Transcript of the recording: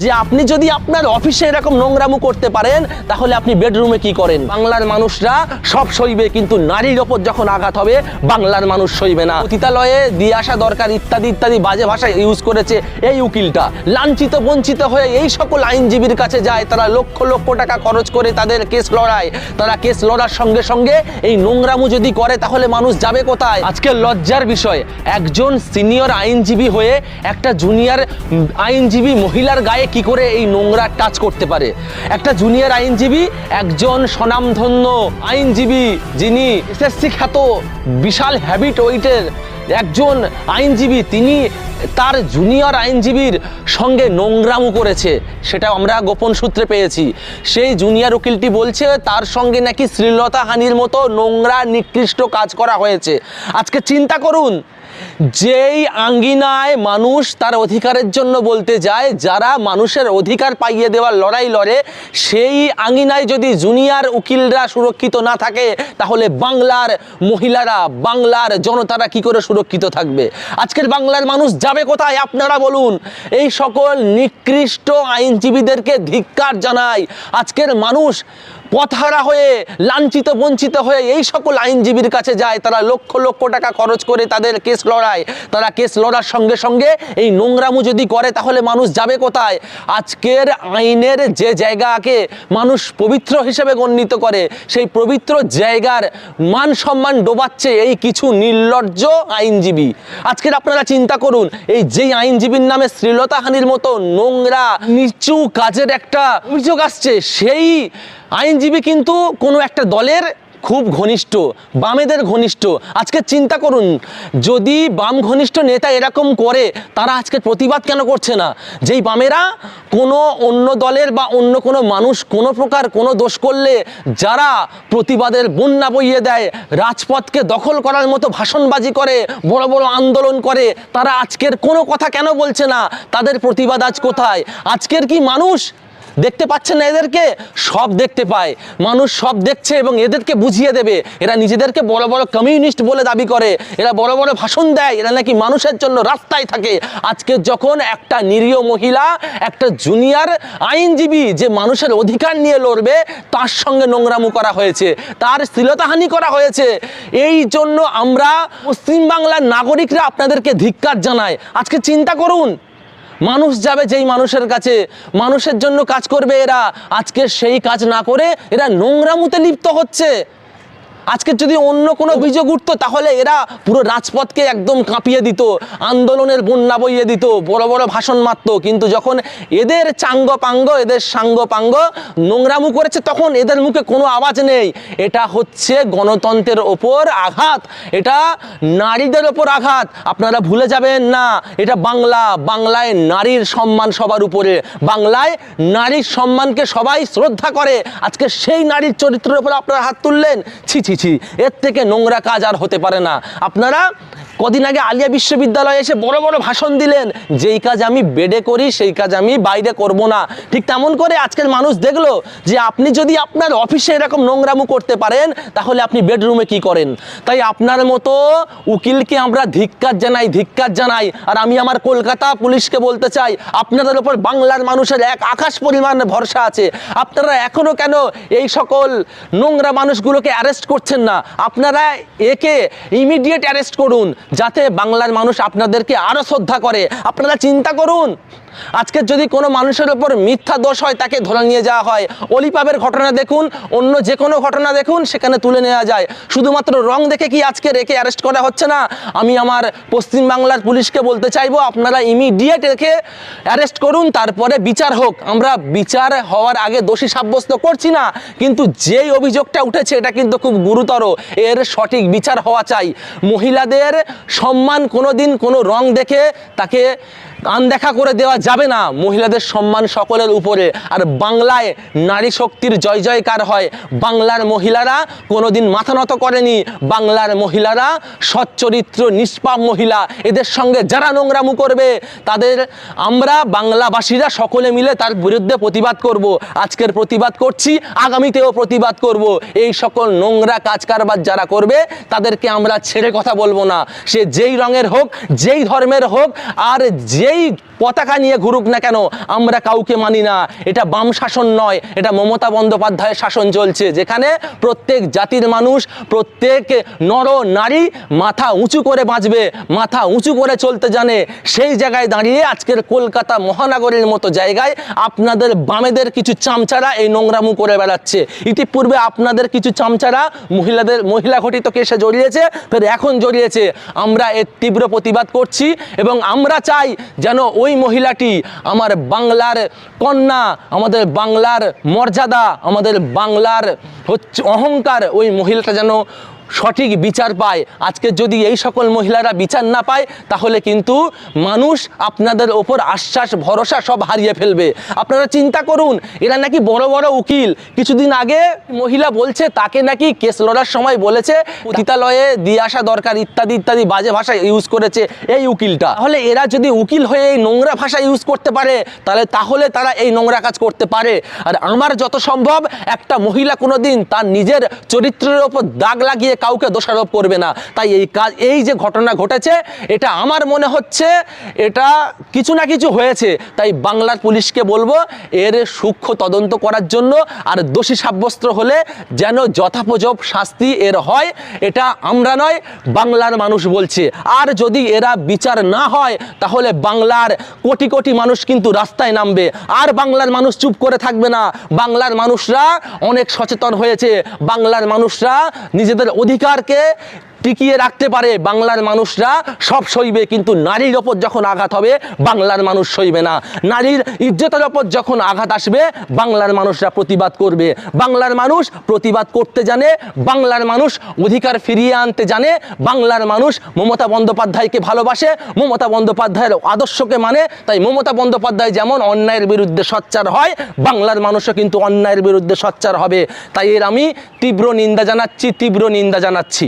যে আপনি যদি আপনার অফিসে এরকম নোংরামু করতে পারেন তাহলে আপনি বেডরুমে কি করেন? বাংলার মানুষরা সব সইবে, কিন্তু নারীর ওপর যখন আঘাত হবে বাংলার মানুষ সইবে না। পতিতালয়ে দিয়ে আসা দরকার ইত্যাদি ইত্যাদি বাজে ভাষা ইউজ করেছে এই উকিলটা। লাঞ্ছিত বঞ্চিত হয়ে এই সকল আইনজীবীর কাছে যায়, তারা লক্ষ লক্ষ টাকা খরচ করে তাদের কেস লড়ায়। তারা কেস লড়ার সঙ্গে সঙ্গে এই নোংরামু যদি করে তাহলে মানুষ যাবে কোথায়? আজকে লজ্জার বিষয়, একজন সিনিয়র আইনজীবী হয়ে একটা জুনিয়র আইনজীবী মহিলার গায়ে কি করে এই নোংরা টাচ করতে পারে? একটা জুনিয়র আইনজীবী, একজন স্বনামধন্য আইনজীবী যিনি এসএসসি খ্যাত বিশাল হ্যাবিট ওয়েটের একজন আইনজীবী, তিনি তার জুনিয়র আইনজীবীর সঙ্গে নোংরামু করেছে, সেটা আমরা গোপন সূত্রে পেয়েছি। সেই জুনিয়র উকিলটি বলছে তার সঙ্গে নাকি শ্লীলতাহানির মতো নোংরা নিকৃষ্ট কাজ করা হয়েছে। আজকে চিন্তা করুন, যেই আঙ্গিনায় মানুষ তার অধিকারের জন্য বলতে যায়, যারা মানুষের অধিকার পাইয়ে দেওয়ার লড়াই লড়ে, সেই আঙ্গিনায় যদি জুনিয়র উকিলরা সুরক্ষিত না থাকে তাহলে বাংলার মহিলারা, বাংলার জনতারা কি করে সুরক্ষিত থাকবে? আজকের বাংলার মানুষ যাবে কোথায় আপনারা বলুন? এই সকল নিকৃষ্ট আইনজীবীদেরকে ধিক্কার জানাই। আজকের মানুষ পথহারা হয়ে, লাঞ্ছিত বঞ্চিত হয়ে এই সকল আইনজীবীর কাছে যায়, তারা লক্ষ লক্ষ টাকা খরচ করে তাদের কেস লড়ায়। তারা কেস লড়ার সঙ্গে সঙ্গে এই নোংরামু যদি করে তাহলে মানুষ যাবে কোথায়? আজকের আইনের যে জায়গাকে মানুষ পবিত্র হিসেবে গণ্যিত করে, সেই পবিত্র জায়গার মান সম্মান ডোবাচ্ছে এই কিছু নির্লজ্জ আইনজীবী। আজকের আপনারা চিন্তা করুন, এই যেই আইনজীবীর নামে শ্লীলতাহানির মতো নোংরা নিচু কাজের একটা অভিযোগ আসছে, সেই আইনজীবী কিন্তু কোনো একটা দলের খুব ঘনিষ্ঠ, বামেদের ঘনিষ্ঠ। আজকে চিন্তা করুন, যদি বাম ঘনিষ্ঠ নেতা এরকম করে, তারা আজকে প্রতিবাদ কেন করছে না? যেই বামেরা কোনো অন্য দলের বা অন্য কোনো মানুষ কোনো প্রকার কোনো দোষ করলে যারা প্রতিবাদের বন্যা বইয়ে দেয়, রাজপথকে দখল করার মতো ভাষণবাজি করে, বড় বড় আন্দোলন করে, তারা আজকের কোনো কথা কেন বলছে না? তাদের প্রতিবাদ আজ কোথায়? আজকের কি মানুষ দেখতে পাচ্ছেন না? এদেরকে সব দেখতে পায় মানুষ, সব দেখছে এবং এদেরকে বুঝিয়ে দেবে। এরা নিজেদেরকে বড় বড় কমিউনিস্ট বলে দাবি করে, এরা বড় বড় ভাষণ দেয়, এরা নাকি মানুষের জন্য রাস্তায় থাকে। আজকে যখন একটা নিরীহ মহিলা, একটা জুনিয়র আইনজীবী যে মানুষের অধিকার নিয়ে লড়বে, তার সঙ্গে নোংরামু করা হয়েছে, তার শ্লীলতাহানি করা হয়েছে। এই জন্য আমরা পশ্চিমবাংলার নাগরিকরা আপনাদেরকে ধিক্কার জানাই। আজকে চিন্তা করুন, মানুষ যাবে যেই মানুষের কাছে, মানুষের জন্য কাজ করবে এরা, আজকে সেই কাজ না করে এরা নোংরামুতে লিপ্ত হচ্ছে। আজকে যদি অন্য কোনো অভিযোগ উঠতো তাহলে এরা পুরো রাজপথকে একদম কাঁপিয়ে দিত, আন্দোলনের বন্যা বইয়ে দিত, বড় বড় ভাষণ মারত। কিন্তু যখন এদের চাঙ্গ পাঙ্গ, এদের সাঙ্গ পাঙ্গ নোংরামু করেছে, তখন এদের মুখে কোনো আওয়াজ নেই। এটা হচ্ছে গণতন্ত্রের ওপর আঘাত, এটা নারীদের ওপর আঘাত। আপনারা ভুলে যাবেন না, এটা বাংলা, বাংলায় নারীর সম্মান সবার উপরে, বাংলায় নারীর সম্মানকে সবাই শ্রদ্ধা করে। আজকে সেই নারীর চরিত্রের উপর আপনারা হাত তুললেন, ছি ছি ছি, এর থেকে নোংরা কাজ আর হতে পারে না। আপনারা কদিন আগে আলিয়া বিশ্ববিদ্যালয়ে এসে বড় বড় ভাষণ দিলেন, যেই কাজ আমি বেডে করি সেই কাজ আমি বাইরে করব না। ঠিক তেমন করে আজকের মানুষ দেখলো যে আপনি যদি আপনার অফিসে এরকম নোংরামু করতে পারেন তাহলে আপনি বেডরুমে কি করেন? তাই আপনার মতো উকিলকে আমরা ধিক্কার জানাই, ধিক্কার জানাই। আর আমি আমার কলকাতা পুলিশকে বলতে চাই, আপনাদের ওপর বাংলার মানুষের এক আকাশ পরিমাণ ভরসা আছে। আপনারা এখনো কেন এই সকল নোংরা মানুষগুলোকে অ্যারেস্ট করছেন না? আপনারা একে ইমিডিয়েট অ্যারেস্ট করুন, যাতে বাংলার মানুষ আপনাদেরকে আরো শ্রদ্ধা করে। আপনারা চিন্তা করুন, আজকে যদি কোনো মানুষের উপর মিথ্যা দোষ হয় তাকে ধরে নিয়ে যাওয়া হয়। অলিপাবের ঘটনা দেখুন, অন্য যে কোনো ঘটনা দেখুন, সেখানে তুলে নেওয়া যায়। শুধুমাত্র রং দেখে কি আজকে রেখে অ্যারেস্ট করা হচ্ছে না? আমি আমার পশ্চিমবাংলার পুলিশকে বলতে চাইবো, আপনারা ইমিডিয়েট রেখে অ্যারেস্ট করুন, তারপরে বিচার হোক। আমরা বিচার হওয়ার আগে দোষী সাব্যস্ত করছি না, কিন্তু যেই অভিযোগটা উঠেছে এটা কিন্তু খুব গুরুতর, এর সঠিক বিচার হওয়া চাই। মহিলাদের সম্মান কোনোদিন কোনো রং দেখে তাকে আনদেখা করে দেওয়া যাবে না। মহিলাদের সম্মান সকলের উপরে। আর বাংলায় নারী শক্তির জয় জয়কার হয়। বাংলার মহিলারা কোনোদিন মাথা নত করেনি। বাংলার মহিলারা সচ্চরিত্র, নিষ্পাপ মহিলা। এদের সঙ্গে যারা নোংরামু করবে তাদের আমরা বাংলাবাসীরা সকলে মিলে তার বিরুদ্ধে প্রতিবাদ করব। আজকের প্রতিবাদ করছি, আগামীতেও প্রতিবাদ করব। এই সকল নোংরা কাজ কারবার যারা করবে তাদেরকে আমরা ছেড়ে কথা বলবো না। সে যেই রঙের হোক, যেই ধর্মের হোক, আর যে যেই পতাকা নিয়ে ঘুরুক না কেন আমরা কাউকে মানি না। এটা বাম শাসন নয়, এটা মমতা বন্দ্যোপাধ্যায়ের শাসন চলছে, যেখানে প্রত্যেক জাতির মানুষ, প্রত্যেক নর নারী মাথা উঁচু করে বাঁচবে, মাথা উঁচু করে চলতে জানে। সেই জায়গায় দাঁড়িয়ে আজকের কলকাতা মহানগরীর মতো জায়গায় আপনাদের বামেদের কিছু চামচারা এই নোংরামু করে বেড়াচ্ছে। ইতিপূর্বে আপনাদের কিছু চামচারা মহিলা ঘটিত কেসে জড়িয়েছে, ফের এখন জড়িয়েছে। আমরা এর তীব্র প্রতিবাদ করছি এবং আমরা চাই যেন ওই মহিলাটি, আমার বাংলার কন্যা, আমাদের বাংলার মর্যাদা, আমাদের বাংলার হচ্ছে অহংকার, ওই মহিলাটা যেন সঠিক বিচার পায়। আজকে যদি এই সকল মহিলারা বিচার না পায় তাহলে কিন্তু মানুষ আপনাদের ওপর আশ্বাস ভরসা সব হারিয়ে ফেলবে। আপনারা চিন্তা করুন, এরা নাকি বড় বড় উকিল। কিছুদিন আগে মহিলা বলছে তাকে নাকি কেস লড়ার সময় বলেছে পতিতালয়ে দিয়ে আসা দরকার ইত্যাদি ইত্যাদি বাজে ভাষা ইউজ করেছে এই উকিলটা। তাহলে এরা যদি উকিল হয়ে এই নোংরা ভাষা ইউজ করতে পারে তাহলে তারা এই নোংরা কাজ করতে পারে। আর আমার যত সম্ভব একটা মহিলা কোনোদিন তার নিজের চরিত্রের ওপর দাগ লাগিয়ে কাউকে দোষারোপ করবে না। তাই এই যে ঘটনা ঘটেছে, এটা আমার মনে হচ্ছে এটা কিছু না কিছু হয়েছে। তাই বাংলার পুলিশকে বলবো এর সূক্ষ্ম তদন্ত করার জন্য, আর দোষী সাব্যস্ত হলে যেন যথাপোজব শাস্তি এর হয়। এটা আমরা নয়, বাংলার মানুষ বলছে। আর যদি এরা বিচার না হয় তাহলে বাংলার কোটি কোটি মানুষ কিন্তু রাস্তায় নামবে। আর বাংলার মানুষ চুপ করে থাকবে না। বাংলার মানুষরা অনেক সচেতন হয়েছে। বাংলার মানুষরা নিজেদের অধিকারকে টিকিয়ে রাখতে পারে। বাংলার মানুষরা সব সইবে, কিন্তু নারীর ওপর যখন আঘাত হবে বাংলার মানুষ সইবে না। নারীর ইজ্জতের ওপর যখন আঘাত আসবে বাংলার মানুষরা প্রতিবাদ করবে। বাংলার মানুষ প্রতিবাদ করতে জানে, বাংলার মানুষ অধিকার ফিরিয়ে আনতে জানে, বাংলার মানুষ মমতা বন্দ্যোপাধ্যায়কে ভালোবাসে, মমতা বন্দ্যোপাধ্যায়ের আদর্শকে মানে। তাই মমতা বন্দ্যোপাধ্যায় যেমন অন্যায়ের বিরুদ্ধে সোচ্চার হয়, বাংলার মানুষও কিন্তু অন্যায়ের বিরুদ্ধে সোচ্চার হবে। তাই এর আমি তীব্র নিন্দা জানাচ্ছি।